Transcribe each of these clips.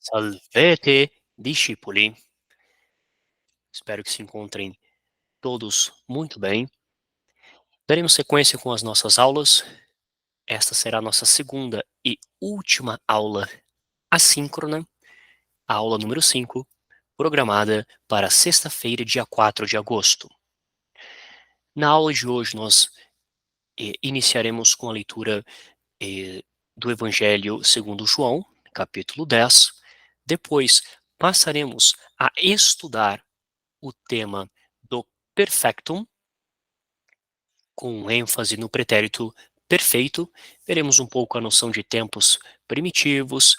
Salvete, discipoli. Espero que se encontrem todos muito bem. Daremos sequência com as nossas aulas. Esta será a nossa segunda e última aula assíncrona, a aula número 5, programada para sexta-feira, dia 4 de agosto. Na aula de hoje, nós iniciaremos com a leitura do Evangelho segundo João, capítulo 10. Depois, passaremos a estudar o tema do perfectum, com ênfase no pretérito perfeito. Veremos um pouco a noção de tempos primitivos,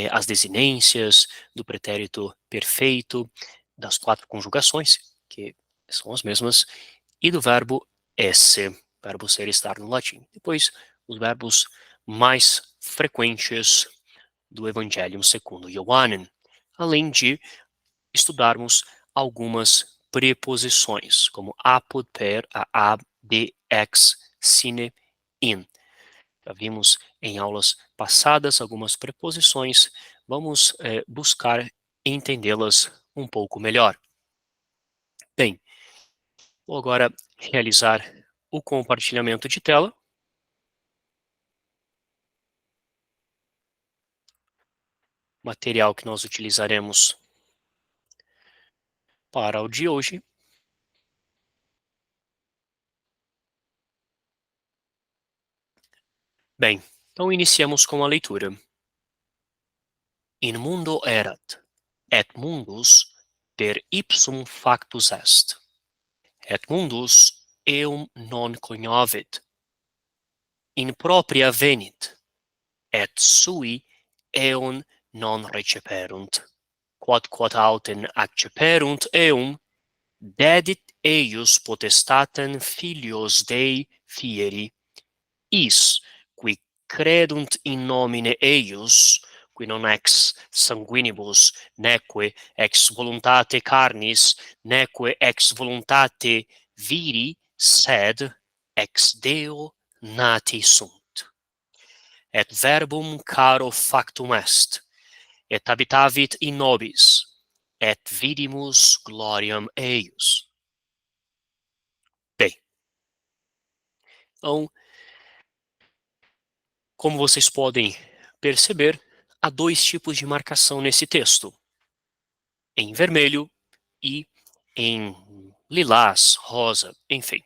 as desinências do pretérito perfeito, das 4 conjugações, que são as mesmas, e do verbo esse, verbo ser, estar no latim. Depois, os verbos mais frequentes do Evangelium segundo Johannem, além de estudarmos algumas preposições, como apud, per, a, ab, de, ex, sine, in. Já vimos em aulas passadas algumas preposições, vamos buscar entendê-las um pouco melhor. Bem, vou agora realizar o compartilhamento de tela. Material que nós utilizaremos para o de hoje. Bem, então iniciamos com a leitura. In mundo erat, et mundus per ipsum factus est. Et mundus eum non cognovit. In propria venit, et sui eum non receperunt. Quod autem acceperunt eum, dedit eius potestatem filios Dei fieri. Is, qui credunt in nomine eius, qui non ex sanguinibus, neque ex voluntate carnis, neque ex voluntate viri, sed ex Deo nati sunt. Et verbum caro factum est, et habitavit in nobis, et vidimus gloriam eius. Bem, então, como vocês podem perceber, há 2 tipos de marcação nesse texto, em vermelho e em lilás, rosa, enfim.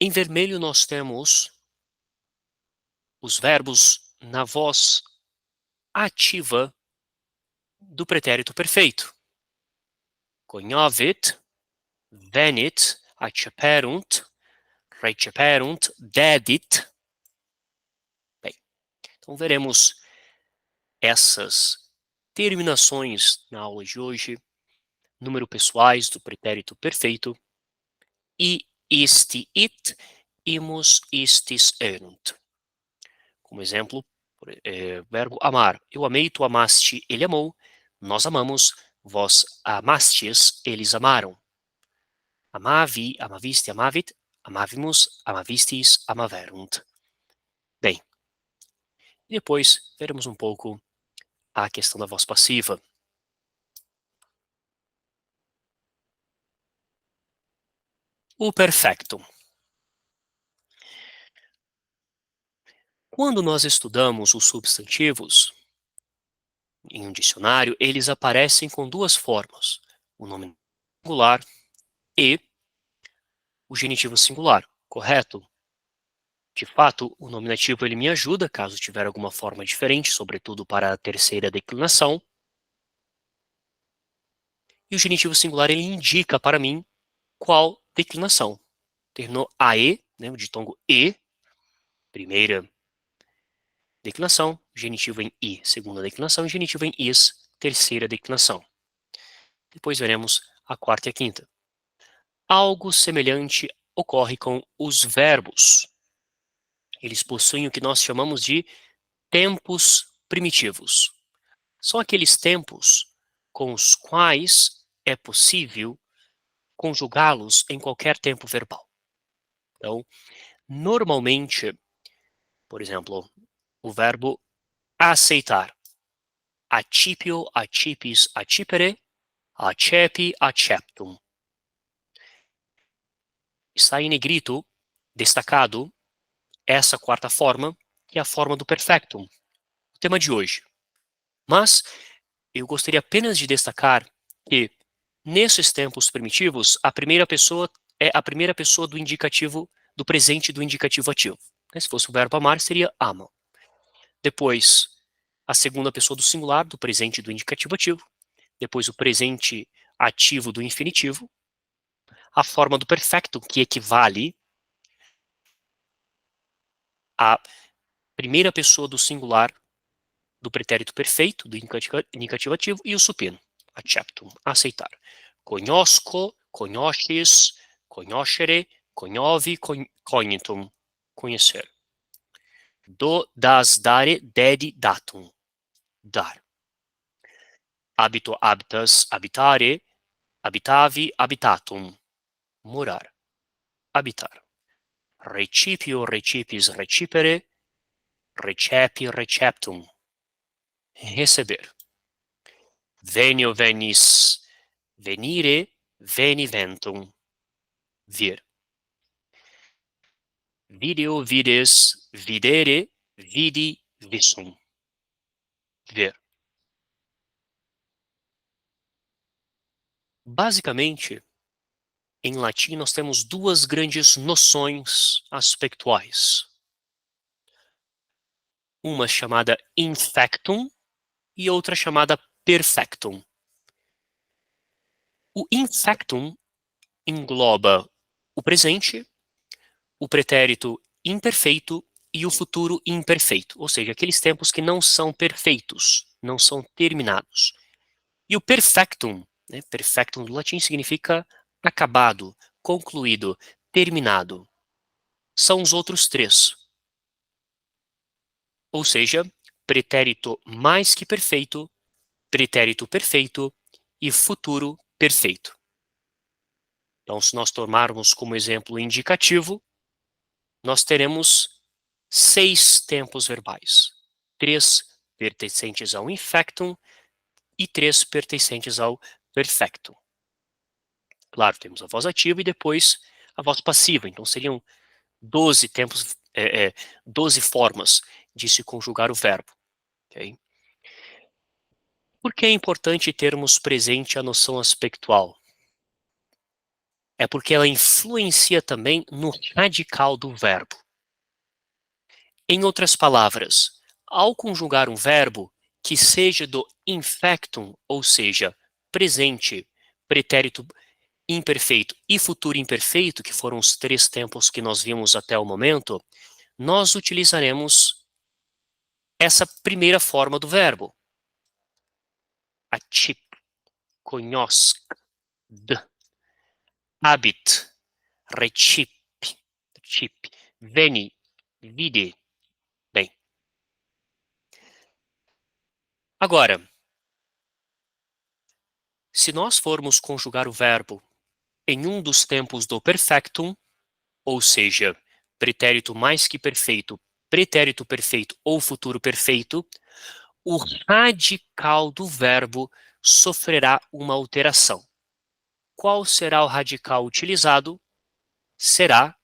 Em vermelho nós temos os verbos na voz ativa do pretérito perfeito. Cognovit, venit, acceperunt, receperunt, dedit. Bem, então veremos essas terminações na aula de hoje, número pessoais do pretérito perfeito, e isti it, imus istis erunt. Como exemplo, verbo amar. Eu amei, tu amaste, ele amou, nós amamos, vós amastes, eles amaram. Amavi, amaviste, amavit, amavimus, amavistis, amaverunt. Bem, depois veremos um pouco a questão da voz passiva. O perfecto. Quando nós estudamos os substantivos em um dicionário, eles aparecem com 2 formas: o nome singular e o genitivo singular, correto? De fato, o nominativo ele me ajuda caso tiver alguma forma diferente, sobretudo para a terceira declinação. E o genitivo singular ele indica para mim qual declinação. Terminou AE, né, o ditongo E, primeira declinação, genitivo em I, segunda declinação, e genitivo em IS, terceira declinação. Depois veremos a quarta e a quinta. Algo semelhante ocorre com os verbos. Eles possuem o que nós chamamos de tempos primitivos. São aqueles tempos com os quais é possível conjugá-los em qualquer tempo verbal. Então, normalmente, por exemplo, o verbo aceitar. Accipio, accipis, accipere, accepi, acceptum. Está em negrito, destacado, essa quarta forma, que é a forma do perfectum, o tema de hoje. Mas eu gostaria apenas de destacar que, nesses tempos primitivos, a primeira pessoa é a primeira pessoa do indicativo, do presente do indicativo ativo. Se fosse o verbo amar, seria amam. Depois, a segunda pessoa do singular, do presente do indicativo ativo. Depois, o presente ativo do infinitivo. A forma do perfecto, que equivale à primeira pessoa do singular, do pretérito perfeito, do indicativo ativo, e o supino, acceptum, aceitar. Conosco, conosces, conoscere, conovi, cognitum, conhecer. Do, das, dare, dedi, datum, dar. Habito, habitas, habitare, habitavi, habitatum, morar, habitar. Recipio, recipis, recipere, recepi, receptum, receber. Venio, venis, venire, veniventum, vir. Video, vides, videre, vidi, visum, ver. Basicamente, em latim nós temos duas grandes noções aspectuais. Uma chamada infectum e outra chamada perfectum. O infectum engloba o presente, o pretérito imperfeito e o futuro imperfeito, ou seja, aqueles tempos que não são perfeitos, não são terminados. E o perfectum, né, perfectum do latim significa acabado, concluído, terminado. São os outros três. Ou seja, pretérito mais que perfeito, pretérito perfeito e futuro perfeito. Então, se nós tomarmos como exemplo indicativo, nós teremos 6 tempos verbais. 3 pertencentes ao infectum e 3 pertencentes ao perfectum. Claro, temos a voz ativa e depois a voz passiva. Então, seriam 12 tempos, 12 formas de se conjugar o verbo. Okay? Por que é importante termos presente a noção aspectual? É porque ela influencia também no radical do verbo. Em outras palavras, ao conjugar um verbo que seja do infectum, ou seja, presente, pretérito imperfeito e futuro imperfeito, que foram os 3 tempos que nós vimos até o momento, nós utilizaremos essa primeira forma do verbo. Acip, conosc, d, habit, recip, veni, vide. Bem, agora, se nós formos conjugar o verbo em um dos tempos do perfectum, ou seja, pretérito mais que perfeito, pretérito perfeito ou futuro perfeito, o radical do verbo sofrerá uma alteração. Qual será o radical utilizado? Será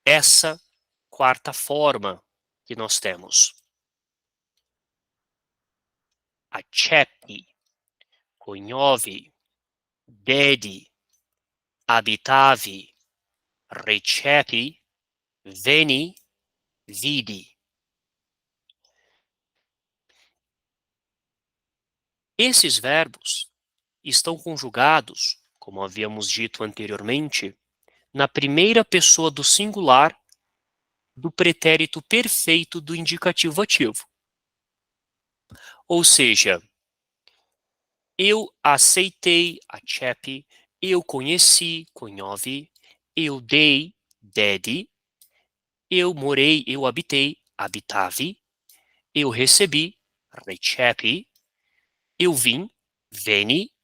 essa quarta forma que nós temos. Accepi, cognovi, dedi, habitavi, recepi, veni, vidi. Esses verbos estão conjugados, como havíamos dito anteriormente, na primeira pessoa do singular do pretérito perfeito do indicativo ativo. Ou seja, eu aceitei, accepi, eu conheci, cognovi, eu dei, dedi, eu morei, eu habitei, habitavi, eu recebi, recepi, eu vim, veni,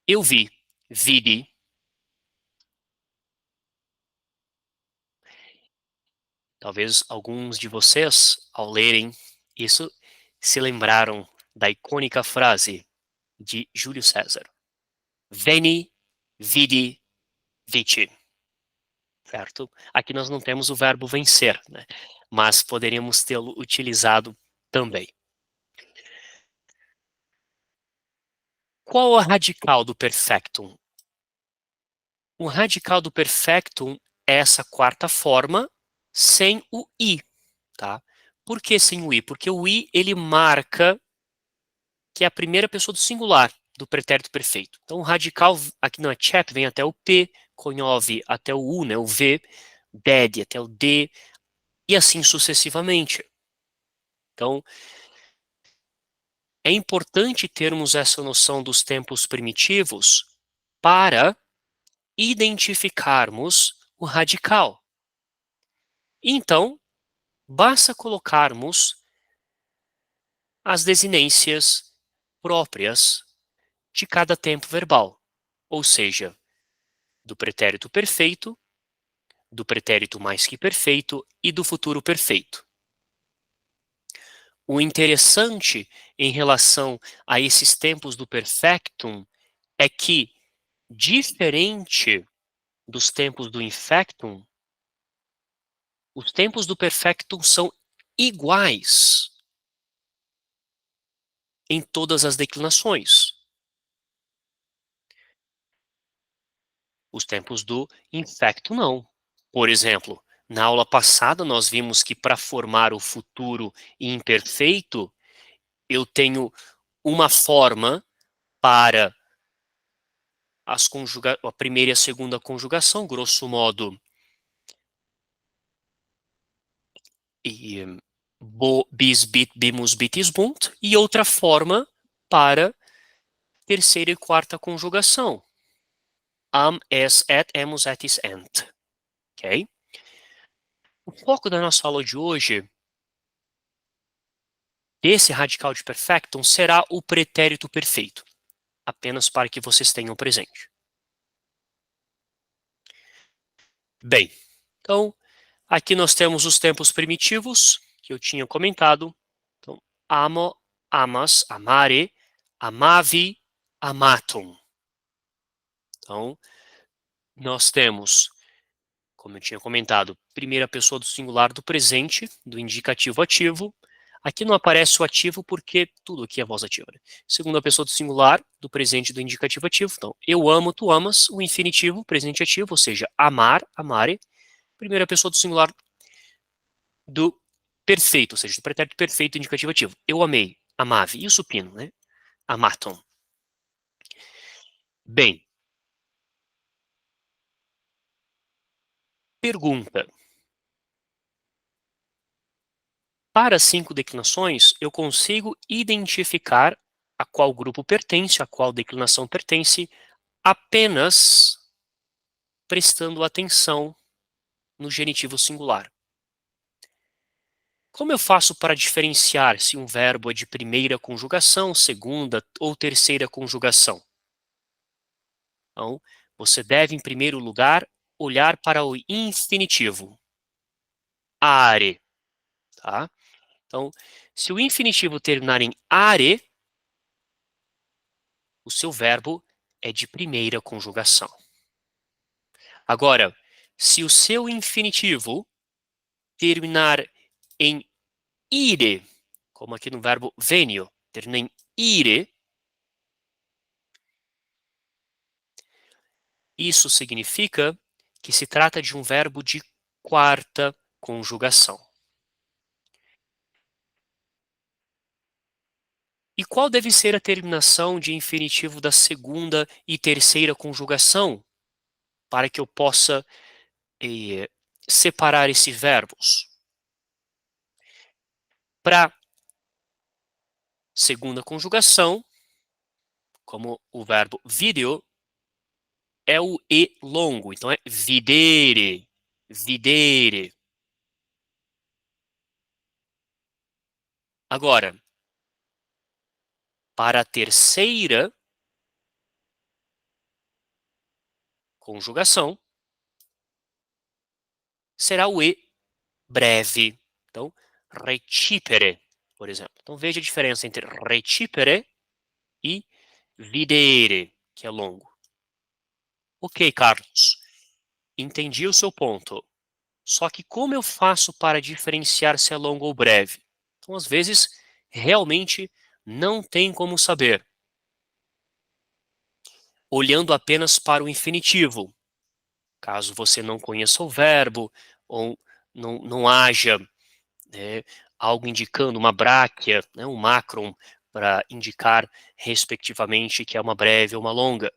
eu vi, vidi. Talvez alguns de vocês, ao lerem isso, se lembraram da icônica frase de Júlio César: Veni, vidi, vici. Certo? Aqui nós não temos o verbo vencer, né? Mas poderíamos tê-lo utilizado também. Qual a radical do perfectum? O radical do perfectum é essa quarta forma sem o i, tá? Por que sem o i? Porque o i ele marca que é a primeira pessoa do singular do pretérito perfeito. Então o radical aqui não é chap, vem até o p, conhove até o u, né, o v, ded até o d e assim sucessivamente. Então é importante termos essa noção dos tempos primitivos para identificarmos o radical. Então, basta colocarmos as desinências próprias de cada tempo verbal, ou seja, do pretérito perfeito, do pretérito mais que perfeito e do futuro perfeito. O interessante em relação a esses tempos do perfectum é que, diferente dos tempos do infectum, os tempos do perfectum são iguais em todas as declinações. Os tempos do infectum não. Por exemplo, na aula passada nós vimos que para formar o futuro imperfeito, eu tenho uma forma para a primeira e a segunda conjugação, grosso modo, e, bis, bit, bimus, bitis, bunt, e outra forma para terceira e quarta conjugação. Am, es, et, emus, etis, ent. Ok? O foco da nossa aula de hoje, desse radical de perfectum, será o pretérito perfeito. Apenas para que vocês tenham presente. Bem, então, aqui nós temos os tempos primitivos, que eu tinha comentado. Então, amo, amas, amare, amavi, amatum. Então, nós temos, como eu tinha comentado, primeira pessoa do singular do presente, do indicativo ativo. Aqui não aparece o ativo porque tudo aqui é voz ativa, né? Segunda pessoa do singular do presente do indicativo ativo. Então, eu amo, tu amas, o infinitivo, presente ativo, ou seja, amar, amare. Primeira pessoa do singular do perfeito, ou seja, do pretérito perfeito indicativo ativo. Eu amei, amave. E o supino, né? Amatum. Bem, pergunta. Para 5 declinações, eu consigo identificar a qual grupo pertence, a qual declinação pertence, apenas prestando atenção no genitivo singular. Como eu faço para diferenciar se um verbo é de primeira conjugação, segunda ou terceira conjugação? Então, você deve, em primeiro lugar, olhar para o infinitivo. Are, tá? Então, se o infinitivo terminar em are, o seu verbo é de primeira conjugação. Agora, se o seu infinitivo terminar em ire, como aqui no verbo venio, termina em ire, isso significa que se trata de um verbo de quarta conjugação. E qual deve ser a terminação de infinitivo da segunda e terceira conjugação para que eu possa separar esses verbos? Para segunda conjugação, como o verbo video, é o E longo, então é videre, videre. Agora, para a terceira conjugação, será o E breve. Então, recipere, por exemplo. Então veja a diferença entre recipere e videre, que é longo. Ok, Carlos, entendi o seu ponto. Só que como eu faço para diferenciar se é longo ou breve? Então, às vezes, realmente não tem como saber. Olhando apenas para o infinitivo, caso você não conheça o verbo ou não haja, né, algo indicando uma bráquia, né, um macron, para indicar, respectivamente, que é uma breve ou uma longa.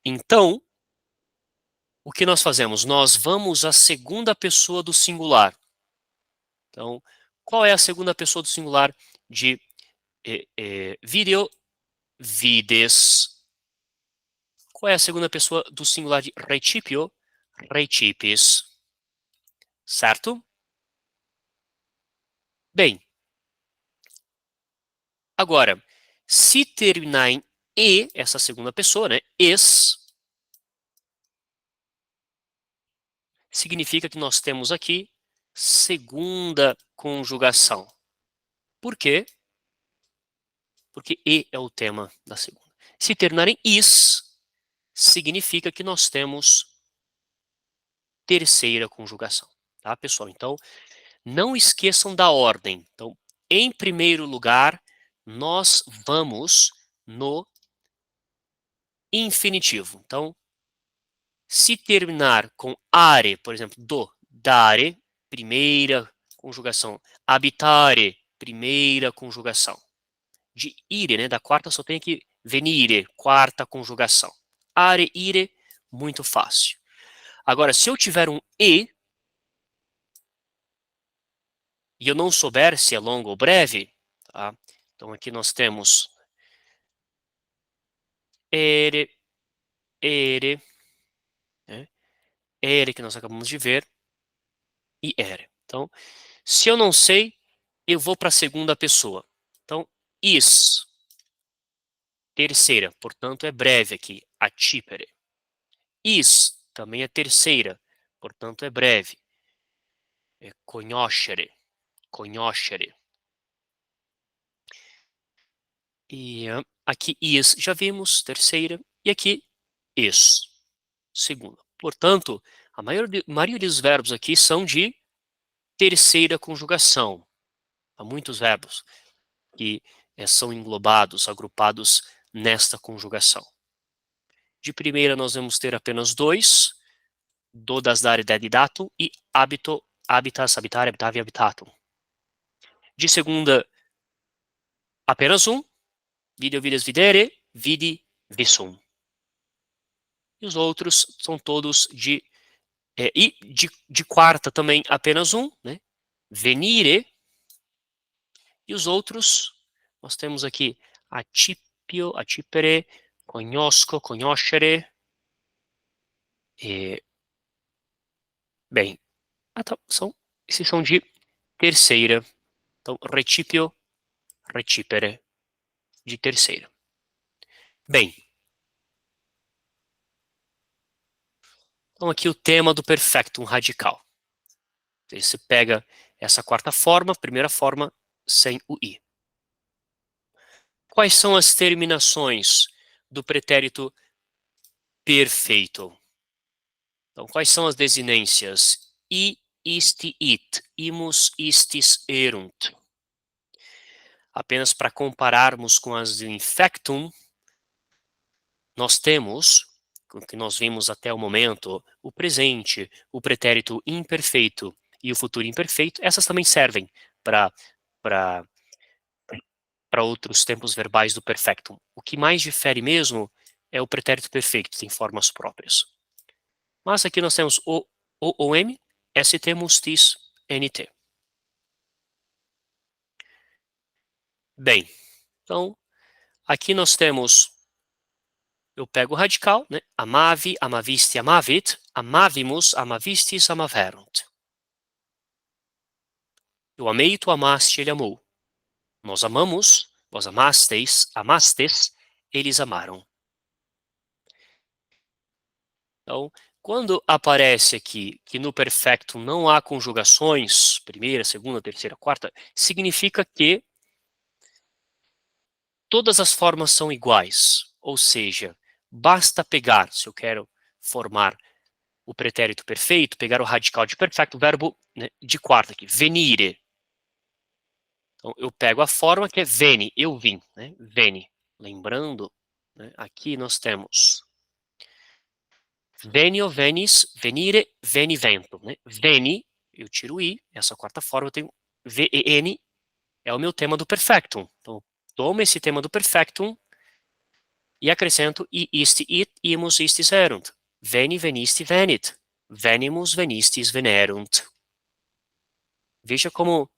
Então, o que nós fazemos? Nós vamos à segunda pessoa do singular. Então, qual é a segunda pessoa do singular de video? Vides. Qual é a segunda pessoa do singular de recipio? Recipes. Certo? Bem, agora, se terminar em e, essa segunda pessoa, né? Es, significa que nós temos aqui segunda conjugação. Por quê? Porque e é o tema da segunda. Se terminar em is, significa que nós temos terceira conjugação. Tá, pessoal? Então, não esqueçam da ordem. Então, em primeiro lugar, nós vamos no infinitivo. Então, se terminar com are, por exemplo, do, dare, primeira conjugação. Habitare, primeira conjugação. De ire, né, da quarta, só tem aqui venire, quarta conjugação. Are, ire, muito fácil. Agora, se eu tiver um e eu não souber se é longo ou breve, tá? Então aqui nós temos ere, ere, né? Ere que nós acabamos de ver e ere. Então, se eu não sei, eu vou para a segunda pessoa. Então, is, terceira, portanto é breve aqui, acipere. Is, também é terceira, portanto é breve, é conoscere, conoscere. E aqui is, já vimos, terceira, e aqui is, segunda. Portanto, a maioria dos verbos aqui são de terceira conjugação. Há muitos verbos que são englobados, agrupados nesta conjugação. De primeira, nós vamos ter apenas dois, do, das, dare, dedi, datum e habito, habitas, habitare, habitavi, habitatum. De segunda, apenas um, video, vides, videre, vidi, visum. E os outros são todos de e de quarta também apenas um, né? Venire. E os outros, nós temos aqui acipio, acipere, conosco, conoscere. Bem, esses são de terceira. Então, recipio, recipere, de terceira. Bem, então aqui o tema do perfectum radical. Você pega essa quarta forma, primeira forma, sem o i. Quais são as terminações do pretérito perfeito? Então, quais são as desinências? I, isti, it, imus, istis, erunt. Apenas para compararmos com as do infectum, nós temos, o que nós vimos até o momento, o presente, o pretérito imperfeito e o futuro imperfeito. Essas também servem para outros tempos verbais do perfectum. O que mais difere mesmo é o pretérito perfeito, tem formas próprias. Mas aqui nós temos o M, ST, mustis, NT. Bem, então, aqui nós temos, eu pego o radical, né? Amavi, amavisti, amavit, amavimus, amavistis, amaverunt. Eu amei, tu amaste, ele amou. Nós amamos, vós amasteis, amastes, eles amaram. Então, quando aparece aqui que no perfecto não há conjugações, primeira, segunda, terceira, quarta, significa que todas as formas são iguais, ou seja, basta pegar, se eu quero formar o pretérito perfeito, pegar o radical de perfeito, o verbo, né, de quarta aqui, venire. Então, eu pego a forma que é veni, eu vim, né, veni. Lembrando, né, aqui nós temos venio, venis, venire, veniventum, né? Veni, eu tiro o i, essa quarta forma eu tenho ven, é o meu tema do perfectum. Então, tomo esse tema do perfectum e acrescento i, isti, it, imus, istis, erunt. Veni, venisti, venit. Venimus, venistis, venerunt. Veja como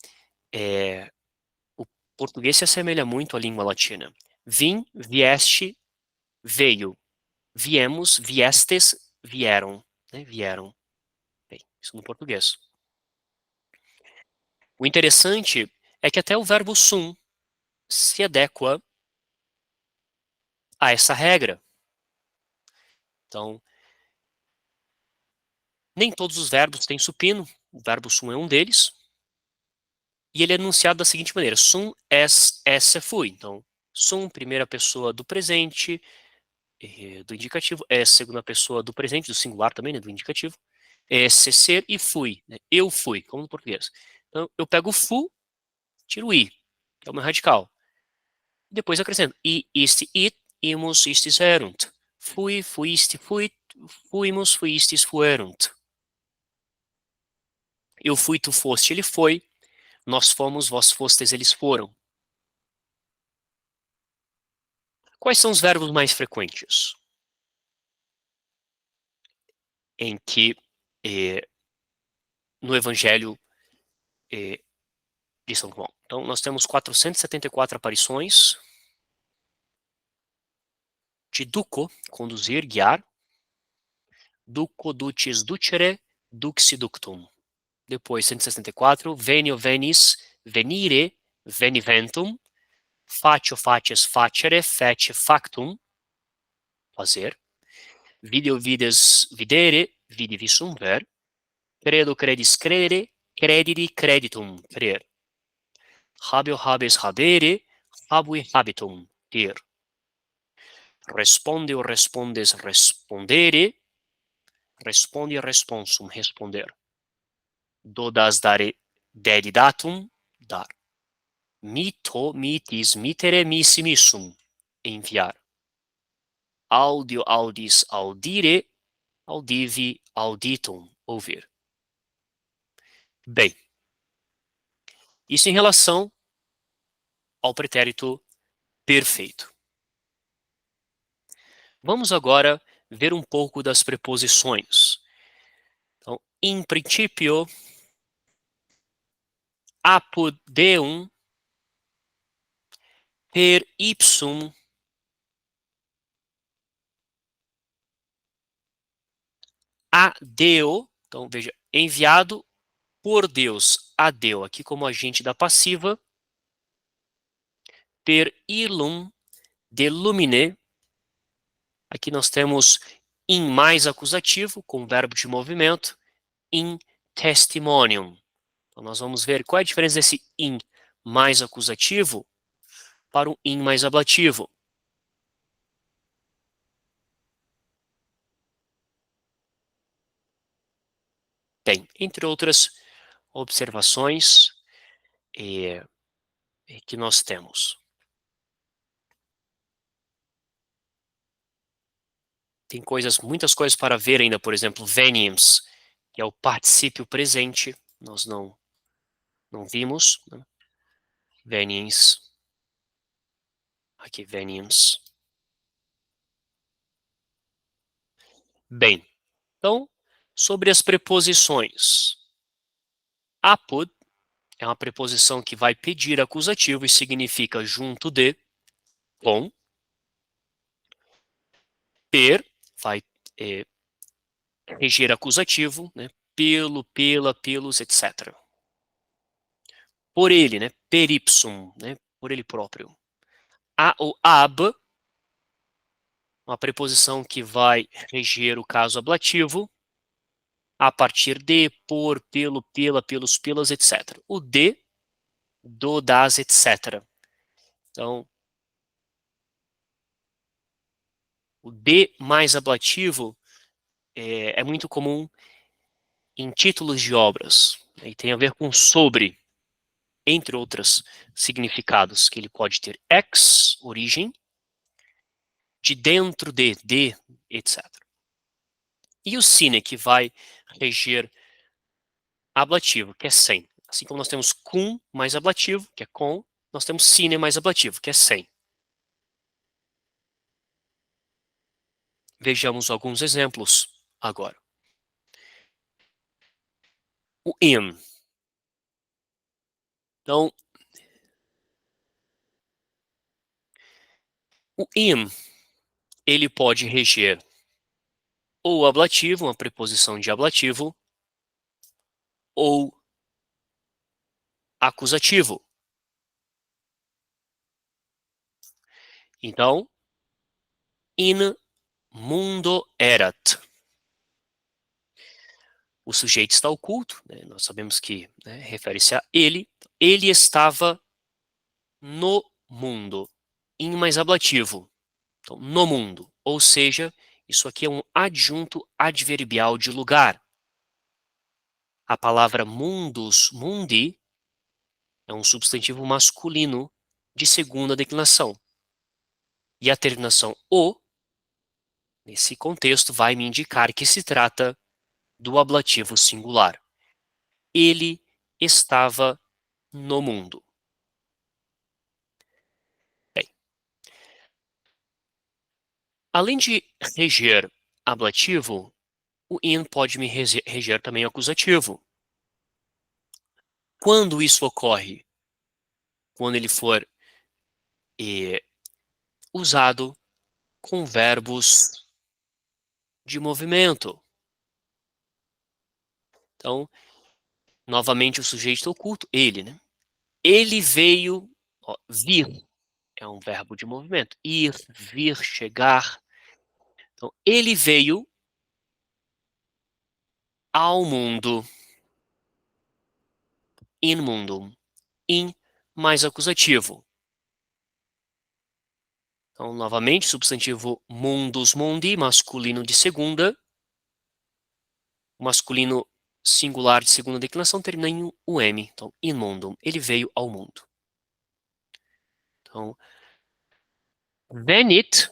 o português se assemelha muito à língua latina. Vim, vieste, veio. Viemos, viestes, vieram. Né? Vieram. Bem, isso no português. O interessante é que até o verbo sum se adequa a essa regra. Então, nem todos os verbos têm supino, o verbo sum é um deles, e ele é enunciado da seguinte maneira: sum es, esse, fui. Então, sum, primeira pessoa do presente, do indicativo, é segunda pessoa do presente, do singular também, né, do indicativo, esse, ser e fui, né, eu fui, como no português. Então, eu pego o fu, tiro o i, que é o meu radical. Depois acrescento i, isti, it, imus, istis, erunt. Fui, fuiste, fuit, fuimos, fuistes, fuerunt. Eu fui, tu foste, ele foi. Nós fomos, vós fostes, eles foram. Quais são os verbos mais frequentes? Em que no Evangelho de São João. Então, nós temos 474 aparições de duco, conduzir, guiar. Duco, ducis, ducere, duxi, ductum. Depois, 164, venio, venis, venire, veniventum. Facio, facies, facere, fece, factum. Fazer. Video, vides, videre, vidi, visum, ver. Credo, credis, credere, credidi, creditum, crer. Habeo, habes, habere, habui, habitum, dir. Responde ou respondes, respondere. Respondi, responsum, responder. Dodas, dare, dedidatum, dar. Mito, mitis, mitere, missi, missum, enviar. Audio, audis, audire, audivi, auditum, ouvir. Bem, isso em relação ao pretérito perfeito. Vamos agora ver um pouco das preposições. Então, in principio, apud deum, per ipsum, a Deo. Então, veja, enviado por Deus, a Deo, aqui como agente da passiva. Per illum, de lumine. Aqui nós temos in mais acusativo, com verbo de movimento, in testimonium. Então, nós vamos ver qual é a diferença desse in mais acusativo para o in mais ablativo. Bem, entre outras observações que nós temos. Tem muitas coisas para ver ainda, por exemplo, veniens, que é o particípio presente, nós não vimos, né? Veniens, aqui veniens. Bem, então, sobre as preposições. Apud é uma preposição que vai pedir acusativo e significa junto de, com. Per vai reger acusativo, né? Pelo, pela, pelos, etc. Por ele, né? Per ipsum, né? Por ele próprio. A ou ab, uma preposição que vai reger o caso ablativo, a partir de, por, pelo, pela, pelos, pelas, etc. O de, do, das, etc. Então, O de mais ablativo é muito comum em títulos de obras, né, e tem a ver com sobre, entre outros significados, que ele pode ter ex, origem, de dentro de, etc. E o sine, que vai reger ablativo, que é sem. Assim como nós temos cum mais ablativo, que é com, nós temos sine mais ablativo, que é sem. Vejamos alguns exemplos agora. O in. Então, o in, ele pode reger ou ablativo, uma preposição de ablativo, ou acusativo. Então, in mundo erat. O sujeito está oculto, né? Nós sabemos que, né, refere-se a ele. Ele estava no mundo. In mais ablativo. Então, no mundo. Ou seja, isso aqui é um adjunto adverbial de lugar. A palavra mundus, mundi, é um substantivo masculino de segunda declinação. E a terminação o, nesse contexto, vai me indicar que se trata do ablativo singular. Ele estava no mundo. Bem, além de reger ablativo, o in pode me reger também acusativo. Quando isso ocorre? Quando ele for usado com verbos de movimento. Então, novamente o sujeito oculto, ele, né? Ele veio, ó, vir é um verbo de movimento. Ir, vir, chegar. Então, ele veio ao mundo. In mundum. In mais acusativo. Então, novamente, substantivo mundus mundi, masculino de segunda. O masculino singular de segunda declinação termina em um. Então, in mundum. Ele veio ao mundo. Então, venit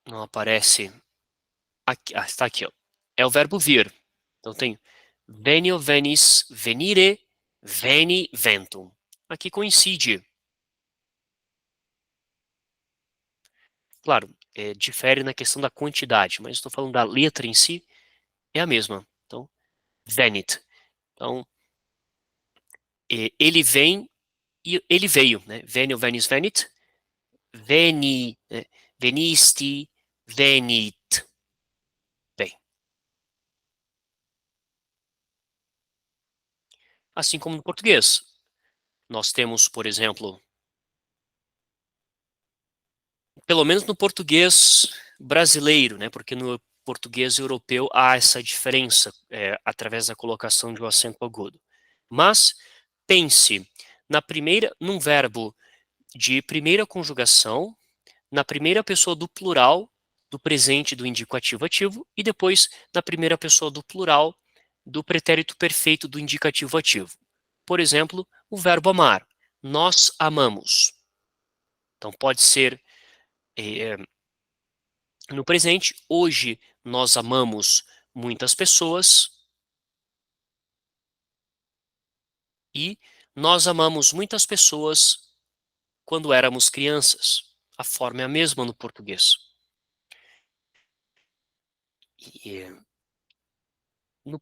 não aparece aqui. Ah, está aqui, ó. É o verbo vir. Então, tem venio, venis, venire, veni, ventum. Aqui coincide. Claro, difere na questão da quantidade, mas estou falando da letra em si, é a mesma. Então, venit. Então, ele vem e ele veio, né? Venio, venis, venit. Veni, né? Venisti, venit. Bem, assim como no português. Nós temos, por exemplo, pelo menos no português brasileiro, né? Porque no português europeu há essa diferença através da colocação de um acento agudo. Mas pense num verbo de primeira conjugação, na primeira pessoa do plural do presente do indicativo ativo e depois na primeira pessoa do plural do pretérito perfeito do indicativo ativo. Por exemplo, o verbo amar. Nós amamos. Então pode ser eh, no presente, hoje nós amamos muitas pessoas e nós amamos muitas pessoas quando éramos crianças. A forma é a mesma no português. E, no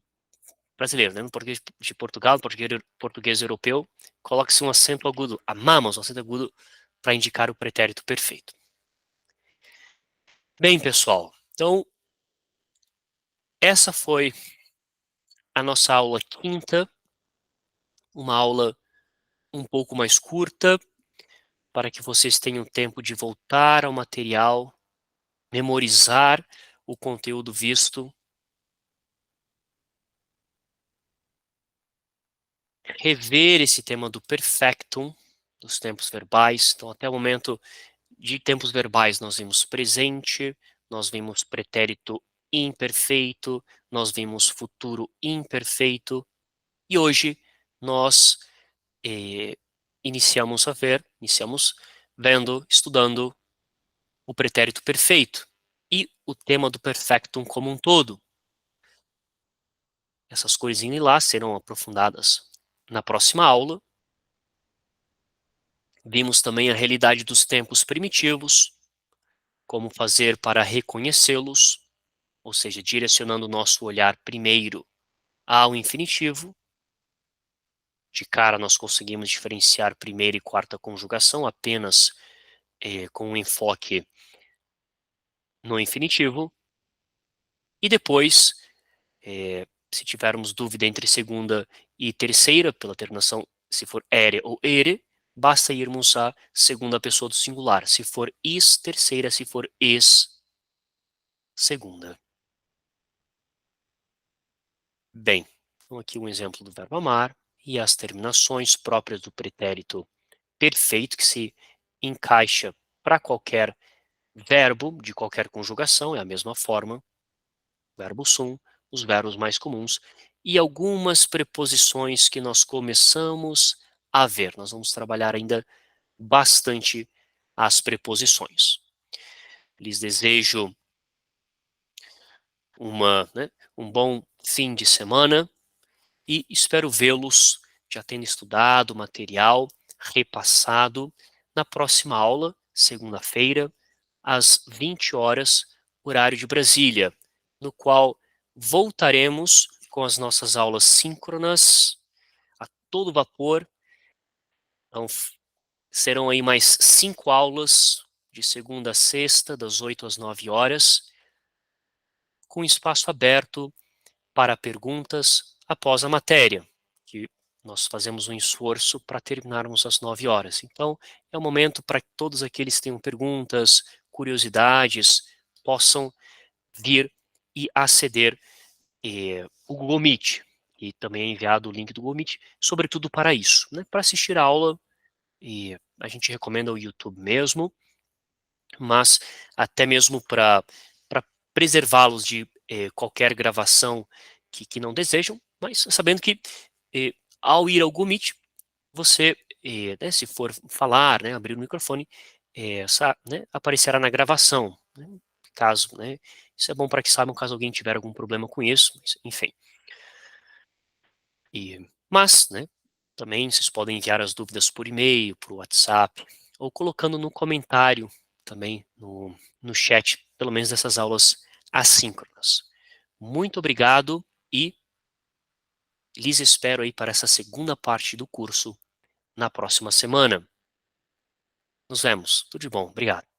brasileiro, né? No português de Portugal, no português europeu, coloca-se um acento agudo. Amamos, um acento agudo para indicar o pretérito perfeito. Bem, pessoal, então essa foi a nossa aula quinta, uma aula um pouco mais curta, para que vocês tenham tempo de voltar ao material, memorizar o conteúdo visto, rever esse tema do perfectum dos tempos verbais. Então, até o momento de tempos verbais, nós vimos presente, nós vimos pretérito imperfeito, nós vimos futuro imperfeito, e hoje nós eh, iniciamos vendo, estudando o pretérito perfeito e o tema do perfectum como um todo. Essas coisinhas lá serão aprofundadas na próxima aula. Vimos também a realidade dos tempos primitivos, como fazer para reconhecê-los, ou seja, direcionando o nosso olhar primeiro ao infinitivo. De cara, nós conseguimos diferenciar primeira e quarta conjugação apenas com um enfoque no infinitivo. E depois, se tivermos dúvida entre segunda e terceira, pela terminação, se for ere ou ere, basta irmos à segunda pessoa do singular. Se for is, terceira; se for es, segunda. Bem, então aqui um exemplo do verbo amar e as terminações próprias do pretérito perfeito, que se encaixa para qualquer verbo de qualquer conjugação, é a mesma forma, verbo sum, os verbos mais comuns, e algumas preposições que nós começamos a ver. Nós vamos trabalhar ainda bastante as preposições. Lhes desejo um bom fim de semana e espero vê-los já tendo estudado o material, repassado, na próxima aula, segunda-feira, às 20 horas, horário de Brasília, no qual voltaremos com as nossas aulas síncronas a todo vapor. Então, serão aí mais 5 aulas de segunda a sexta, das 8 às 9 horas, com espaço aberto para perguntas após a matéria, que nós fazemos um esforço para terminarmos às 9 horas. Então, é o momento para que todos aqueles que tenham perguntas, curiosidades, possam vir e aceder o Google Meet. E também é enviado o link do Google Meet, sobretudo para isso, né? Para assistir a aula, e a gente recomenda o YouTube mesmo, mas até mesmo para preservá-los de qualquer gravação que não desejam, mas sabendo que ao ir ao Google Meet, você, né, se for falar, né, abrir o microfone, né, aparecerá na gravação, né, caso, né, isso é bom para que saibam caso alguém tiver algum problema com isso, enfim. Mas, né, também vocês podem enviar as dúvidas por e-mail, por WhatsApp, ou colocando no comentário também no chat, pelo menos dessas aulas assíncronas. Muito obrigado e lhes espero aí para essa segunda parte do curso na próxima semana. Nos vemos. Tudo de bom. Obrigado.